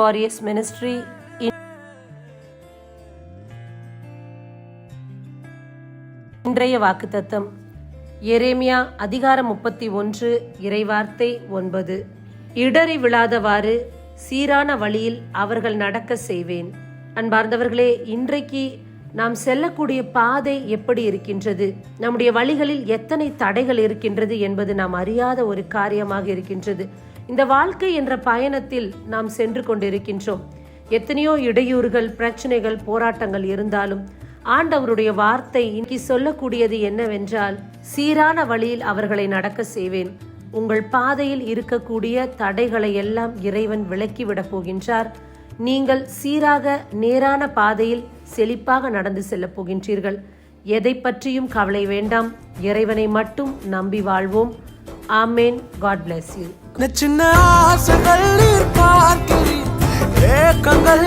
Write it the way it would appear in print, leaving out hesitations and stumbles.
Warriors Ministry. இன்றைய வாக்குத்தத்தம் எரேமியா அதிகாரம் 31 இறைவார்த்தை 9. இடறி விழாதவாறு சீரான வழியில் அவர்கள் நடக்க செய்வேன். அன்பார்ந்தவர்களே, இன்றைக்கு நாம் செல்லக்கூடிய பாதை எப்படி இருக்கின்றது, நம்முடைய வழிகளில் எத்தனை தடைகள் இருக்கின்றது என்பது நாம் அறியாத ஒரு காரியமாக இருக்கின்றது. இந்த வாழ்க்கை என்ற பயணத்தில் நாம் சென்று கொண்டிருக்கின்றோம். எத்தனையோ இடையூறுகள், பிரச்சனைகள், போராட்டங்கள் இருந்தாலும் ஆண்டவருடைய வார்த்தை இன்னைக்கு சொல்லக்கூடியது என்னவென்றால், சீரான வழியில் அவர்களை நடக்க செய்வேன். உங்கள் பாதையில் இருக்கக்கூடிய தடைகளை எல்லாம் இறைவன் விலக்கிவிடப் போகின்றார். நீங்கள் சீராக நேரான பாதையில் செழிப்பாக நடந்து செல்ல போகின்றீர்கள். எதை பற்றியும் கவலை வேண்டாம். இறைவனை மட்டும் நம்பி வாழ்வோம். ஆமேன். God bless you. சின்ன ஆசைகள் பார்க்கிறேன், ஏக்கங்கள்